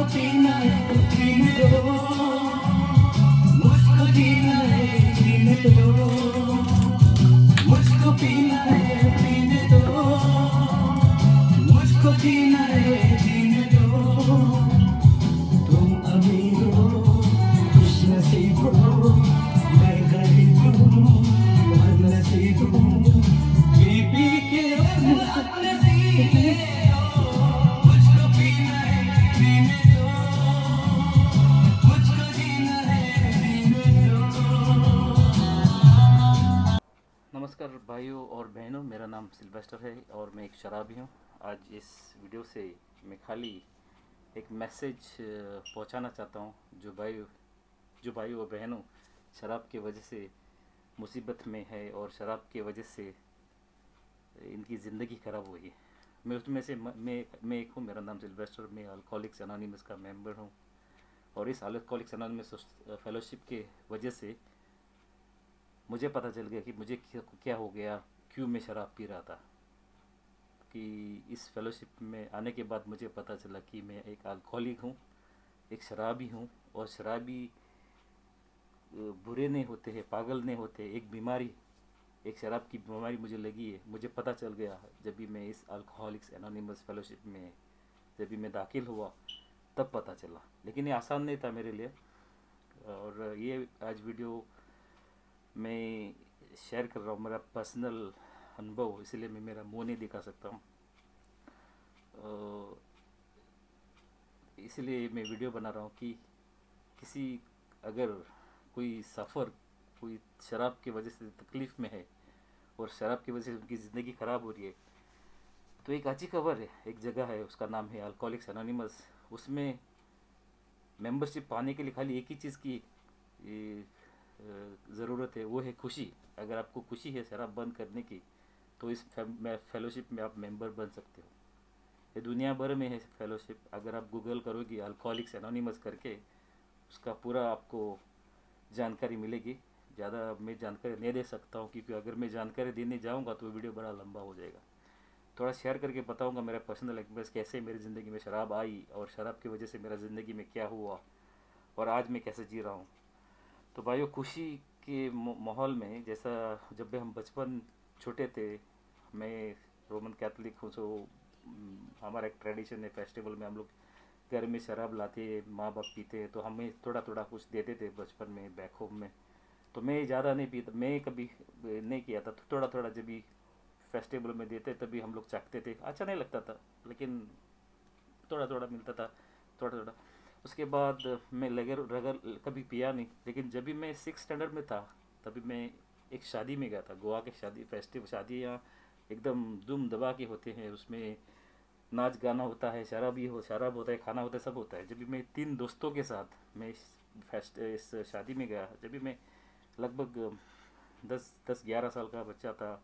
पीना है पीने दो, मुझको जीना है जीने दो, मुझको पीना है पीने दो, मुझको जीना है जीने दो। तुम अमीर हो खुश नसीब हो, मैं गरीब हूँ बदनसीब हूँ, पी पी के अपने सीने हो, मुझको पीना है पीने दो, मुझको जीना है जीने दो। नमस्कार भाइयों और बहनों, मेरा नाम सिल्वेस्टर है और मैं एक शराबी हूँ। आज इस वीडियो से मैं खाली एक मैसेज पहुँचाना चाहता हूँ जो भाई और बहनों शराब की वजह से मुसीबत में है और शराब की वजह से इनकी ज़िंदगी ख़राब हुई है। मैं उसमें से मैं एक हूँ। मेरा नाम सिल्वेस्टर, मैं अल्कोहलिक्स एनोनिमस का मेंबर हूँ और इस अल्कोहलिक्स एनोनिमस फेलोशिप के वजह से मुझे पता चल गया कि मुझे क्या हो गया, क्यों मैं शराब पी रहा था। कि इस फेलोशिप में आने के बाद मुझे पता चला कि मैं एक अल्कोहलिक हूँ, एक शराबी हूँ। और शराबी बुरे नहीं होते हैं, पागल नहीं होते। एक बीमारी, एक शराब की बीमारी मुझे लगी है। मुझे पता चल गया जब भी मैं इस अल्कोहलिक्स एनोनिमस फेलोशिप में जब भी मैं दाखिल हुआ, तब पता चला। लेकिन ये आसान नहीं था मेरे लिए। और ये आज वीडियो मैं शेयर कर रहा हूँ, मेरा पर्सनल अनुभव, इसलिए मैं मेरा मुंह नहीं दिखा सकता हूँ। इसलिए मैं वीडियो बना रहा हूँ कि किसी अगर कोई शराब की वजह से तकलीफ़ में है और शराब की वजह से उनकी ज़िंदगी ख़राब हो रही है, तो एक अच्छी खबर है। एक जगह है, उसका नाम है अल्कोहलिक्स एनोनिमस। उसमें मेंबरशिप पाने के लिए खाली एक ही चीज़ की ज़रूरत है, वो है खुशी। अगर आपको खुशी है शराब बंद करने की, तो इस फेलोशिप में आप मेंबर बन सकते हो। ये दुनिया भर में है फेलोशिप। अगर आप गूगल करोगे अल्कोहलिक्स एनोनिमस करके, उसका पूरा आपको जानकारी मिलेगी। ज़्यादा मैं जानकारी नहीं दे सकता हूँ, क्योंकि अगर मैं जानकारी देने जाऊँगा तो वीडियो बड़ा लंबा हो जाएगा। थोड़ा शेयर करके बताऊँगा मेरा पर्सनल एक्सपीरियंस, कैसे मेरी ज़िंदगी में शराब आई और शराब की वजह से मेरा ज़िंदगी में क्या हुआ और आज मैं कैसे जी रहा हूँ। तो भाइयों, खुशी के माहौल में, जैसा जब भी हम बचपन छोटे थे, मैं रोमन कैथोलिक हूँ, तो हमारा एक ट्रेडिशन है, फेस्टिवल में हम लोग घर में शराब लाते, माँ बाप पीते, तो हमें थोड़ा थोड़ा कुछ देते थे बचपन में बैक होम में। तो मैं ज़्यादा नहीं पीता, मैं कभी नहीं किया था। तो थोड़ा थोड़ा जब भी फेस्टिवल में देते तभी हम लोग चाखते थे। अच्छा नहीं लगता था, लेकिन थोड़ा थोड़ा मिलता था, थोड़ा थोड़ा। उसके बाद मैं लगर रगर कभी पिया नहीं। लेकिन जब भी मैं 6 स्टैंडर्ड में था, तभी मैं एक शादी में गया था। गोवा के शादी फेस्टिवल शादी यहाँ एकदम दुम दबा के होते हैं। उसमें नाच गाना होता है, शराब होता है, खाना होता है, सब होता है। जब भी मैं 3 दोस्तों के साथ मैं इस शादी में गया, जब भी मैं लगभग 10-11 साल का बच्चा था,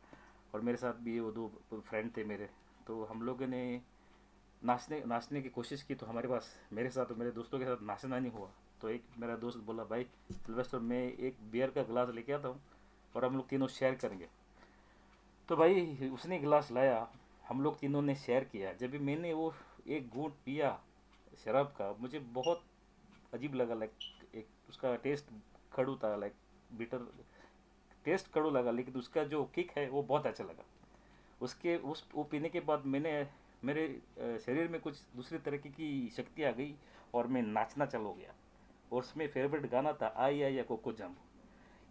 और मेरे साथ भी वो 2 फ्रेंड थे मेरे। तो हम लोगों ने नाचने नाचने की कोशिश की। तो हमारे पास, मेरे साथ और मेरे दोस्तों के साथ नाचना नहीं हुआ। तो एक मेरा दोस्त बोला, भाई सिल्वेस्टर, मैं एक बियर का गिलास लेके आता हूँ और हम लोग तीनों शेयर करेंगे। तो भाई उसने गिलास लाया, हम लोग तीनों ने शेयर किया। जब भी मैंने वो एक घूंट पिया शराब का, मुझे बहुत अजीब लगा। लाइक एक उसका टेस्ट खड़ू था, लाइक बिटर टेस्ट कड़ू लगा, लेकिन उसका जो किक है वो बहुत अच्छा लगा। उसके उस वो पीने के बाद मेरे शरीर में कुछ दूसरी तरीके की शक्ति आ गई और मैं नाचना चालू हो गया। और उसमें फेवरेट गाना था आई आई या कोको जम्बो।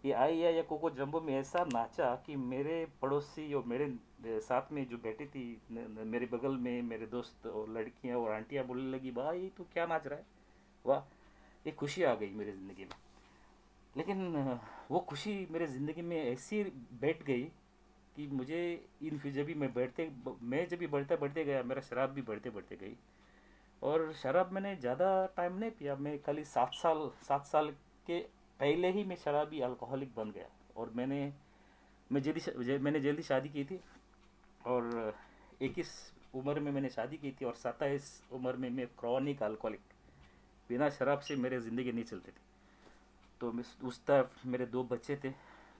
ये आई आई या कोको जम्बो में ऐसा नाचा कि मेरे पड़ोसी और मेरे साथ में जो बैठी थी, मेरे बगल में मेरे दोस्त और लड़कियां और आंटियां बोलने लगी, भाई तू क्या नाच रहा है, वाह। ये खुशी आ गई मेरी ज़िंदगी में। लेकिन वो खुशी मेरे ज़िंदगी में ऐसी बैठ गई कि मुझे इन जब भी मैं जब भी बढ़ते बढ़ते गया, मेरा शराब भी बढ़ते बढ़ते गई। और शराब मैंने ज़्यादा टाइम नहीं पिया। मैं खाली 7 साल के पहले ही मैं शराबी अल्कोहलिक बन गया। और मैंने जल्दी शादी की थी। और 21 उम्र में मैंने शादी की थी, और 27 उम्र में मैं क्रॉनिक अल्कोहलिक। बिना शराब से मेरे ज़िंदगी नहीं चलती थी। तो उस तरफ मेरे 2 बच्चे थे,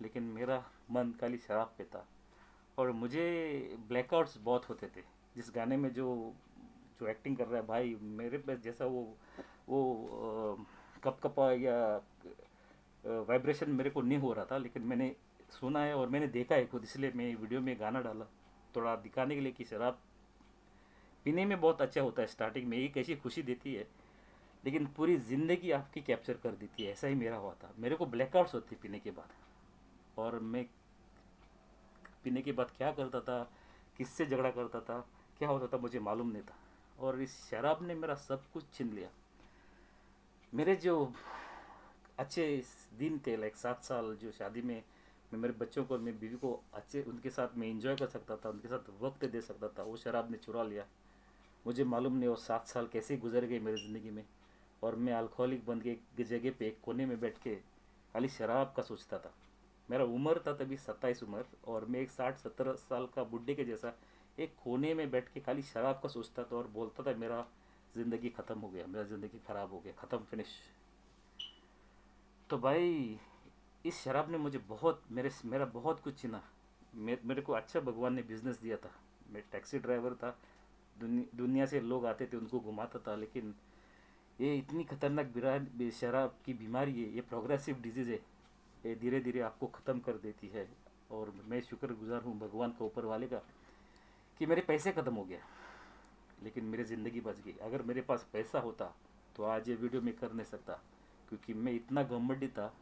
लेकिन मेरा मन खाली शराब पे था। और मुझे ब्लैकआउट्स बहुत होते थे। जिस गाने में जो जो एक्टिंग कर रहा है भाई, मेरे पे जैसा वो कप कपा या वाइब्रेशन मेरे को नहीं हो रहा था, लेकिन मैंने सुना है और मैंने देखा है खुद, इसलिए मैं वीडियो में गाना डाला थोड़ा दिखाने के लिए कि शराब पीने में बहुत अच्छा होता है, स्टार्टिंग में एक ऐसी खुशी देती है, लेकिन पूरी ज़िंदगी आपकी कैप्चर कर देती है। ऐसा ही मेरा हुआ था, मेरे को ब्लैकआउट्स होती पीने के बाद, और मैं पीने के बाद क्या करता था, किससे झगड़ा करता था, क्या होता था मुझे मालूम नहीं था, और इस शराब ने मेरा सब कुछ छीन लिया। मेरे जो अच्छे दिन थे, लाइक 7 साल जो शादी में मैं मेरे बच्चों को और मेरी बीवी को अच्छे उनके साथ मैं इंजॉय कर सकता था, उनके साथ वक्त दे सकता था, वो शराब ने चुरा लिया। मुझे मालूम नहीं वो 7 साल कैसे गुजर गए मेरी ज़िंदगी में, और मैं अल्कोहलिक बन के एक जगह पे एक कोने में बैठ के खाली शराब का सोचता था। मेरा उम्र था तभी 27 उम्र, और मैं एक 60-70 साल का बुढ़े के जैसा एक कोने में बैठ के खाली शराब का सोचता था, और बोलता था मेरा ज़िंदगी ख़त्म हो गया, मेरा ज़िंदगी ख़राब हो गया, ख़त्म, फिनिश। तो भाई इस शराब ने मुझे बहुत मेरा बहुत कुछ छीना। मेरे को अच्छा भगवान ने बिजनेस दिया था, मैं टैक्सी ड्राइवर था, दुनिया से लोग आते थे उनको घुमाता था, लेकिन ये इतनी खतरनाक शराब की बीमारी है, ये प्रोग्रेसिव डिजीज़ है, ये धीरे धीरे आपको ख़त्म कर देती है। और मैं शुक्रगुजार हूँ भगवान का, ऊपर वाले का, कि मेरे पैसे ख़त्म हो गया, लेकिन मेरी ज़िंदगी बच गई। अगर मेरे पास पैसा होता तो आज ये वीडियो मैं कर नहीं सकता, क्योंकि मैं इतना घमंडी था,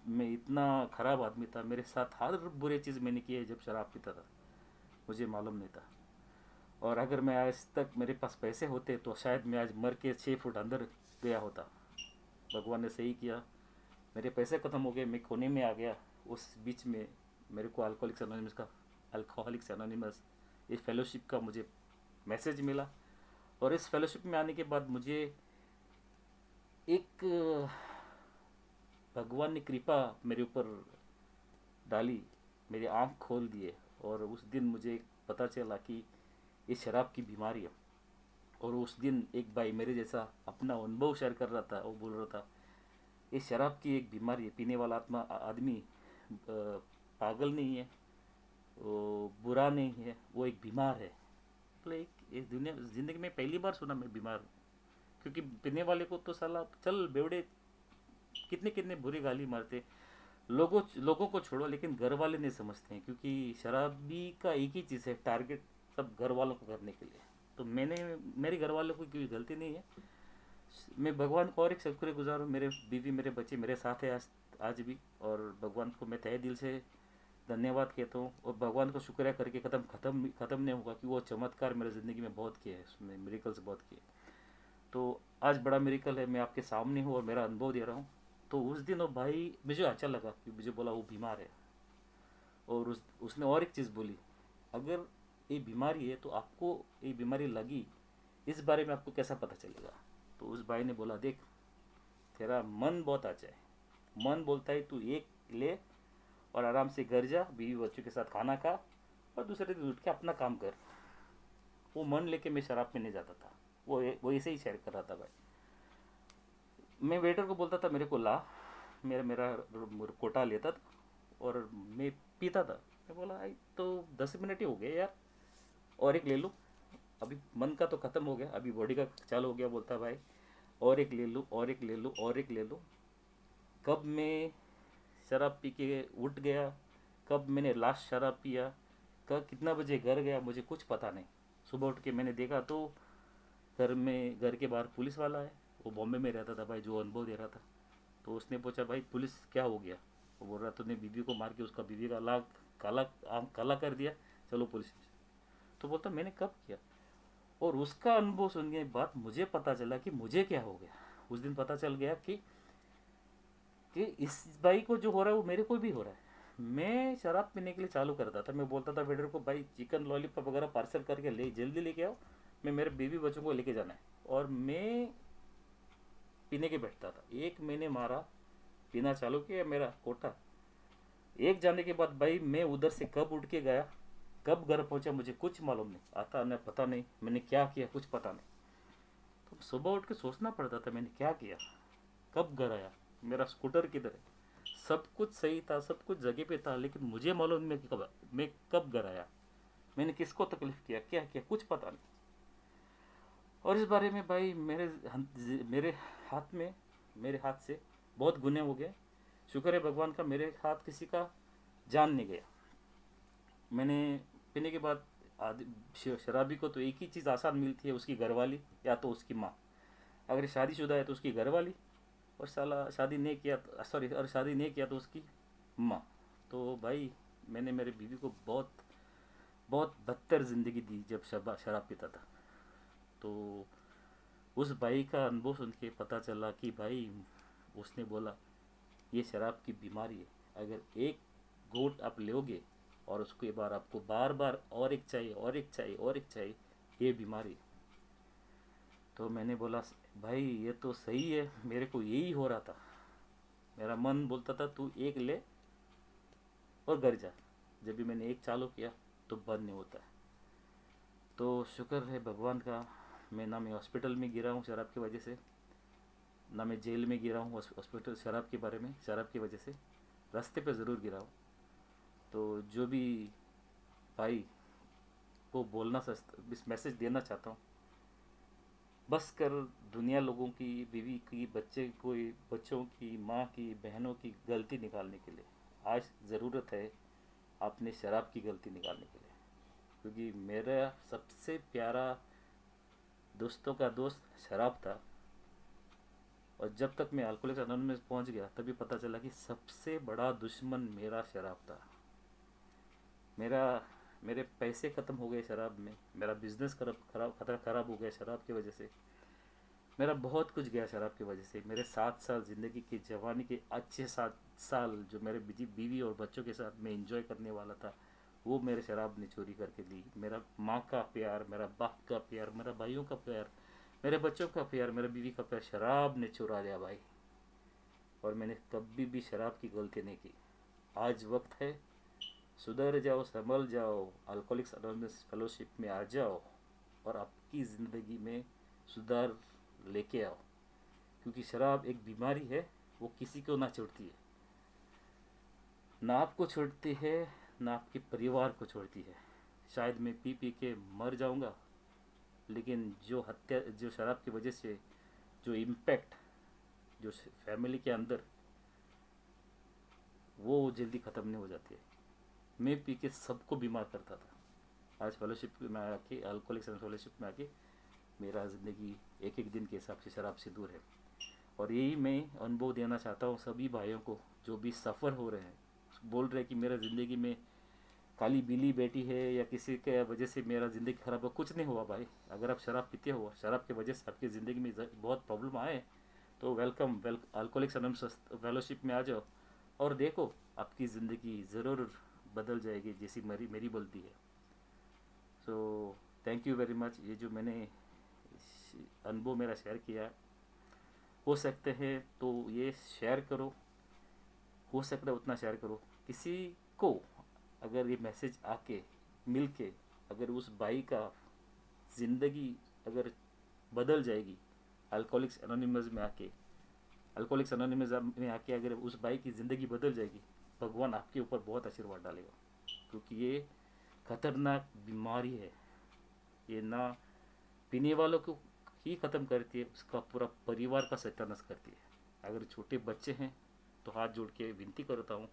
मैं इतना ख़राब आदमी था, मेरे साथ हर बुरे चीज़ मैंने की है जब शराब पीता था, मुझे मालूम नहीं था। और अगर मैं आज तक मेरे पास पैसे होते तो शायद मैं आज मर के 6 फुट अंदर गया होता। भगवान ने सही किया, मेरे पैसे ख़त्म हो गए, मैं कोने में आ गया। उस बीच में मेरे को अल्कोहलिक्स एनोनिमस इस फेलोशिप का मुझे मैसेज मिला, और इस फेलोशिप में आने के बाद मुझे एक भगवान ने कृपा मेरे ऊपर डाली, मेरी आँख खोल दिए, और उस दिन मुझे पता चला कि ये शराब की बीमारी है। और उस दिन एक भाई मेरे जैसा अपना अनुभव शेयर कर रहा था, वो बोल रहा था ये शराब की एक बीमारी है, पीने वाला आदमी पागल नहीं है, वो बुरा नहीं है, वो एक बीमार है। मतलब एक दुनिया ज़िंदगी में पहली बार सुना मैं बीमार हूँ, क्योंकि पीने वाले को तो साला चल बेवड़े कितने कितने बुरी गाली मारते, लोगों को छोड़ो, लेकिन घर वाले नहीं समझते हैं, क्योंकि शराबी का एक ही चीज़ है, टारगेट सब घर वालों को करने के लिए। तो मेरे घर वालों की कोई गलती नहीं है, मैं भगवान को और एक शुक्रगुजार हूँ, मेरे बीवी मेरे बच्चे मेरे साथ है आज भी, और भगवान को मैं तहे दिल से धन्यवाद कहता हूँ, और भगवान का शुक्रिया करके ख़त्म नहीं होगा कि वो चमत्कार मेरी ज़िंदगी में बहुत किए हैं, उसमें मिरेकल्स बहुत किए। तो आज बड़ा मिरेकल है, मैं आपके सामने हूँ और मेरा अनुभव दे रहा हूँ। तो उस दिन वो भाई मुझे अच्छा लगा कि मुझे बोला वो बीमार है, और उसने और एक चीज़ बोली, अगर ये बीमारी है तो आपको ये बीमारी लगी, इस बारे में आपको कैसा पता चलेगा। तो उस भाई ने बोला देख, तेरा मन बहुत अच्छा है, मन बोलता है तू एक ले और आराम से घर जा, बीवी बच्चों के साथ खाना खा, और दूसरे दिन उठ के अपना काम कर। वो मन लेके मैं शराब में नहीं जाता था, वो ऐसे ही शेयर कर रहा था भाई। मैं वेटर को बोलता था मेरे को ला, मेरा मेरा कोटा लेता था और मैं पीता था। मैं बोला आई तो 10 मिनट ही हो गए यार, और एक ले लूँ, अभी मन का तो ख़त्म हो गया, अभी बॉडी का चालू हो गया। बोलता भाई और एक ले लूँ, और एक ले लूँ, और एक ले लूँ। कब मैं शराब पी के उठ गया, कब मैंने लास्ट शराब पिया, कब कितना बजे घर गया, मुझे कुछ पता नहीं। सुबह उठ के मैंने देखा तो घर के बाहर पुलिस वाला है, वो बॉम्बे में रहता था भाई, जो अनुभव दे रहा था। तो उसने पूछा भाई पुलिस क्या हो गया, वो बोल रहा तूने बीवी को मार के उसका बीवी का लाख काला कर दिया, चलो पुलिस स्टेशन। तो बोलता मैंने कब किया, और उसका अनुभव सुनने के बाद मुझे पता चला कि मुझे क्या हो गया। उस दिन पता चल गया कि इस भाई को जो हो रहा है वो मेरे को भी हो रहा है। मैं शराब पीने के लिए चालू करता था, मैं बोलता था वेटर को भाई चिकन लॉलीपॉप वगैरह पार्सल करके जल्दी लेके आओ, मैं मेरे बीवी बच्चों को लेके जाना है, और मैं पीने के बैठता था। 1 महीने मारा, पीना चालू किया मेरा कोटा। एक जाने के बाद भाई मैं उधर से कब उठ के गया, कब घर पहुंचा मुझे कुछ मालूम नहीं, आता न पता नहीं, मैंने क्या किया कुछ पता नहीं। तो सुबह उठ के सोचना पड़ता था मैंने क्या किया, कब घर आया, मेरा स्कूटर किधर है। सब कुछ सही था, सब कुछ जगह पे था, लेकिन मुझे मालूम नहीं कि मैं कब घर आया, मैंने किसको तकलीफ किया, क्या किया, कुछ पता नहीं। और इस बारे में भाई मेरे हाथ से बहुत गुनाह हो गए। शुक्र है भगवान का, मेरे हाथ किसी का जान नहीं गया। मैंने पीने के बाद शराबी को तो एक ही चीज़ आसान मिलती है, उसकी घरवाली या तो उसकी माँ। अगर शादीशुदा है तो उसकी घरवाली, और साला शादी नहीं किया और शादी नहीं किया तो उसकी माँ। तो भाई मैंने मेरे बीवी को बहुत बहुत बदतर ज़िंदगी दी जब शराब पीता था। तो उस भाई का अनुभव सुन के पता चला कि भाई, उसने बोला ये शराब की बीमारी है। अगर एक घूंट आप लोगे और उसके बाद आपको बार बार और एक चाहिए और एक चाहिए और एक चाहिए, ये बीमारी है। तो मैंने बोला भाई ये तो सही है, मेरे को यही हो रहा था। मेरा मन बोलता था तू एक ले और घर जा। जब भी मैंने एक चालू किया तो बंद नहीं होता है। तो शुक्र है भगवान का, मैं हॉस्पिटल में गिरा हूँ शराब की वजह से, ना मैं जेल में गिरा हूँ हॉस्पिटल शराब की वजह से। रास्ते पे ज़रूर गिरा हूँ। तो जो भी भाई को इस मैसेज देना चाहता हूँ, बस कर दुनिया लोगों की, बीवी की, बच्चों की, माँ की, बहनों की गलती निकालने के लिए। आज ज़रूरत है अपने शराब की गलती निकालने के लिए, क्योंकि मेरा सबसे प्यारा दोस्तों का दोस्त शराब था। और जब तक मैं अल्कोहलिक्स अनोनिमस में पहुंच गया तभी पता चला कि सबसे बड़ा दुश्मन मेरा शराब था। मेरे पैसे ख़त्म हो गए शराब में, मेरा बिजनेस खराब हो गया शराब की वजह से, मेरा बहुत कुछ गया शराब की वजह से। मेरे 7 साल ज़िंदगी की, जवानी के अच्छे 7 साल जो मेरे बीवी और बच्चों के साथ मैं इंजॉय करने वाला था, वो मेरे शराब ने चोरी करके ली। मेरा माँ का प्यार, मेरा बाप का प्यार, मेरा भाइयों का प्यार, मेरे बच्चों का प्यार, मेरे बीवी का प्यार शराब ने चुरा लिया भाई। और मैंने कभी भी शराब की गलती नहीं की। आज वक्त है, सुधर जाओ, संभल जाओ, अल्कोहलिक्स अनोनिमस फेलोशिप में आ जाओ और आपकी ज़िंदगी में सुधार लेके आओ। क्योंकि शराब एक बीमारी है, वो किसी को ना छोड़ती है, ना आपको छोड़ती है, ना आपके परिवार को छोड़ती है। शायद मैं पी पी के मर जाऊंगा, लेकिन जो शराब की वजह से जो इम्पैक्ट जो फैमिली के अंदर, वो जल्दी ख़त्म नहीं हो जाती है। मैं पी के सबको बीमार करता था। आज फेलोशिप में आके, अल्कोहलिक्स फेलोशिप में आके, मेरा ज़िंदगी एक एक दिन के हिसाब से शराब से दूर है। और यही मैं अनुभव देना चाहता हूँ सभी भाइयों को जो भी सफ़र हो रहे हैं, बोल रहे हैं कि मेरा ज़िंदगी में काली बिल्ली बैठी है या किसी के वजह से मेरा ज़िंदगी ख़राब हो। कुछ नहीं हुआ भाई। अगर आप शराब पीते हो, शराब की वजह से आपकी ज़िंदगी में बहुत प्रॉब्लम आए, तो वेलकम अल्कोहलिक्स अनोनिमस फेलोशिप में आ जाओ और देखो, आपकी ज़िंदगी ज़रूर बदल जाएगी जैसी मेरी बोलती है। So thank you very much. ये जो मैंने अनुभव मेरा शेयर किया, हो सकते हैं तो ये शेयर करो, हो सकता है उतना शेयर करो। किसी को अगर ये मैसेज आके मिल के, अगर उस भाई का ज़िंदगी अगर बदल जाएगी, अल्कोहलिक्स एनोनिमस में आके अगर उस भाई की ज़िंदगी बदल जाएगी, भगवान आपके ऊपर बहुत आशीर्वाद डालेगा। क्योंकि ये खतरनाक बीमारी है। ये ना पीने वालों को ही ख़त्म करती है, उसका पूरा परिवार का सत्यानाश करती है। अगर छोटे बच्चे हैं तो हाथ जोड़ के विनती करता हूँ,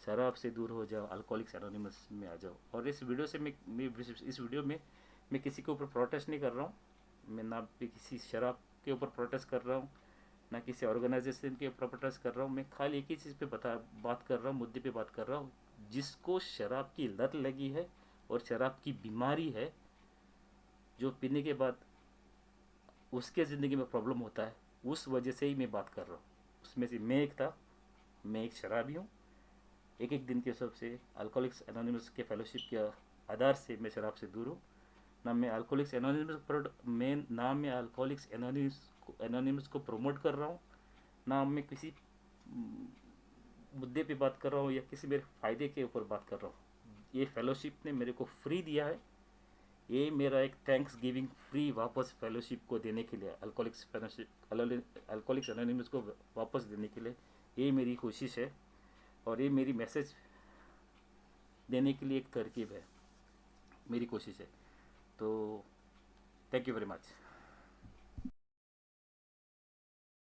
शराब से दूर हो जाओ, अल्कोहलिक्स एनोनिमस में आ जाओ। और इस वीडियो में मैं किसी के ऊपर प्रोटेस्ट नहीं कर रहा हूँ। मैं ना भी किसी शराब के ऊपर प्रोटेस्ट कर रहा हूँ, ना किसी ऑर्गेनाइजेशन के ऊपर प्रोटेस्ट कर रहा हूँ। मैं खाली एक ही चीज़ पे बात कर रहा हूँ, मुद्दे पे बात कर रहा हूँ। जिसको शराब की लत लगी है और शराब की बीमारी है, जो पीने के बाद उसके ज़िंदगी में प्रॉब्लम होता है, उस वजह से ही मैं बात कर रहा हूँ। उसमें से मैं एक था, मैं एक शराबी हूँ। एक एक दिन के हिसाब से अल्कोहलिक्स एनोनिमस के फेलोशिप के आधार से मैं शराब से दूर हूँ। ना मैं अल्कोहलिक्स एनोनिमस को प्रमोट कर रहा हूँ, ना मैं किसी मुद्दे पे बात कर रहा हूँ या किसी मेरे फ़ायदे के ऊपर बात कर रहा हूँ। ये फेलोशिप ने मेरे को फ्री दिया है। ये मेरा एक थैंक्स गिविंग फ्री वापस फेलोशिप को देने के लिए, अल्कोहलिक्स एनोनिमस को वापस देने के लिए, ये मेरी कोशिश है। और ये मेरी मैसेज देने के लिए एक तरकीब है, मेरी कोशिश है। तो थैंक यू वेरी मच।